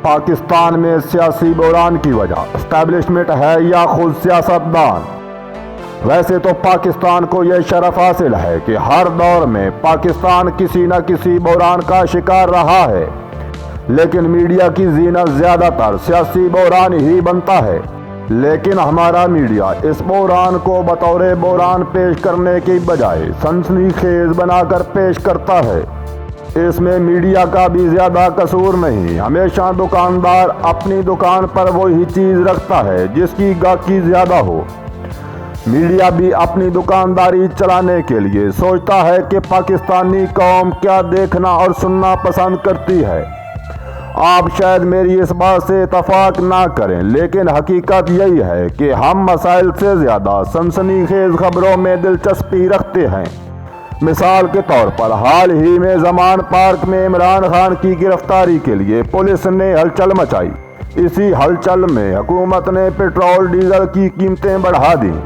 پاکستان میں سیاسی بحران کی وجہ اسٹیبلشمنٹ ہے یا خود سیاستدان؟ ویسے تو پاکستان کو یہ شرف حاصل ہے کہ ہر دور میں پاکستان کسی نہ کسی بحران کا شکار رہا ہے، لیکن میڈیا کی زینت زیادہ تر سیاسی بحران ہی بنتا ہے۔ لیکن ہمارا میڈیا اس بحران کو بطور بحران پیش کرنے کی بجائے سنسنی خیز بنا کر پیش کرتا ہے۔ اس میں میڈیا کا بھی زیادہ قصور نہیں۔ ہمیشہ دکاندار اپنی دکان پر وہی چیز رکھتا ہے جس کی گاہکی زیادہ ہو۔ میڈیا بھی اپنی دکانداری چلانے کے لیے سوچتا ہے کہ پاکستانی قوم کیا دیکھنا اور سننا پسند کرتی ہے۔ آپ شاید میری اس بات سے اتفاق نہ کریں، لیکن حقیقت یہی ہے کہ ہم مسائل سے زیادہ سنسنی خیز خبروں میں دلچسپی رکھتے ہیں۔ مثال کے طور پر حال ہی میں زمان پارک میں عمران خان کی گرفتاری کے لیے پولیس نے ہلچل مچائی۔ اسی ہلچل میں حکومت نے پیٹرول ڈیزل کی قیمتیں بڑھا دیں،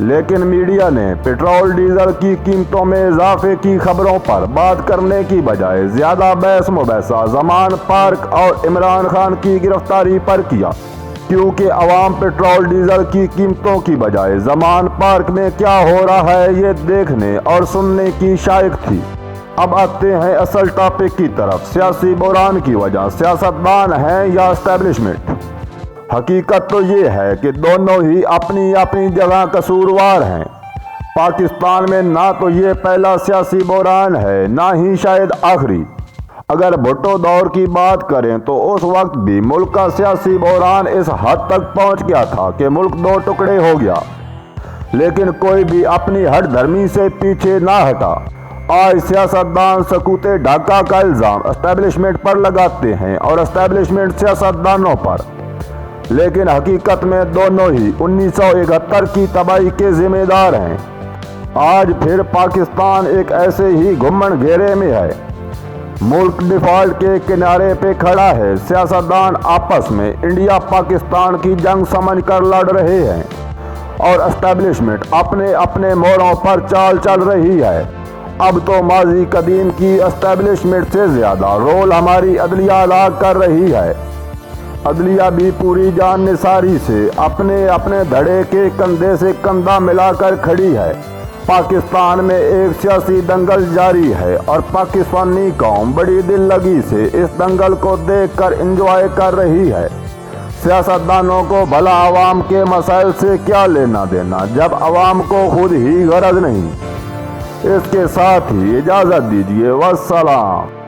لیکن میڈیا نے پیٹرول ڈیزل کی قیمتوں میں اضافے کی خبروں پر بات کرنے کی بجائے زیادہ بحث مباحثہ زمان پارک اور عمران خان کی گرفتاری پر کیا، کیونکہ عوام پیٹرول ڈیزل کی قیمتوں کی بجائے زمان پارک میں کیا ہو رہا ہے یہ دیکھنے اور سننے کی شائق تھی۔ اب آتے ہیں اصل ٹاپک کی طرف۔ سیاسی بحران کی وجہ سیاستدان ہیں یا اسٹیبلشمنٹ؟ حقیقت تو یہ ہے کہ دونوں ہی اپنی اپنی جگہ قصوروار ہیں۔ پاکستان میں نہ تو یہ پہلا سیاسی بحران ہے، نہ ہی شاید آخری۔ اگر بھٹو دور کی بات کریں تو اس وقت بھی ملک کا سیاسی بحران اس حد تک پہنچ گیا تھا کہ ملک دو ٹکڑے ہو گیا، لیکن کوئی بھی اپنی ہٹ دھرمی سے پیچھے نہ ہٹا۔ آج سیاستدان سقوط ڈھاکہ کا الزام اسٹیبلشمنٹ پر لگاتے ہیں اور اسٹیبلشمنٹ سیاستدانوں پر، لیکن حقیقت میں دونوں ہی 1971 کی تباہی کے ذمہ دار ہیں۔ آج پھر پاکستان ایک ایسے ہی گھمن گھیرے میں ہے۔ ملک ڈیفالٹ کے کنارے پہ کھڑا ہے۔ سیاستدان آپس میں انڈیا پاکستان کی جنگ سمجھ کر لڑ رہے ہیں اور اسٹیبلشمنٹ اپنے اپنے موڑوں پر چال چل رہی ہے۔ اب تو ماضی قدیم کی اسٹیبلشمنٹ سے زیادہ رول ہماری عدلیہ ادا کر رہی ہے۔ عدلیہ بھی پوری جان نثاری سے اپنے اپنے دھڑے کے کندھے سے کندھا ملا کر کھڑی ہے۔ پاکستان میں ایک سیاسی دنگل جاری ہے اور پاکستانی قوم بڑی دل لگی سے اس دنگل کو دیکھ کر انجوائے کر رہی ہے۔ سیاستدانوں کو بھلا عوام کے مسائل سے کیا لینا دینا جب عوام کو خود ہی غرض نہیں۔ اس کے ساتھ ہی اجازت دیجیے، والسلام۔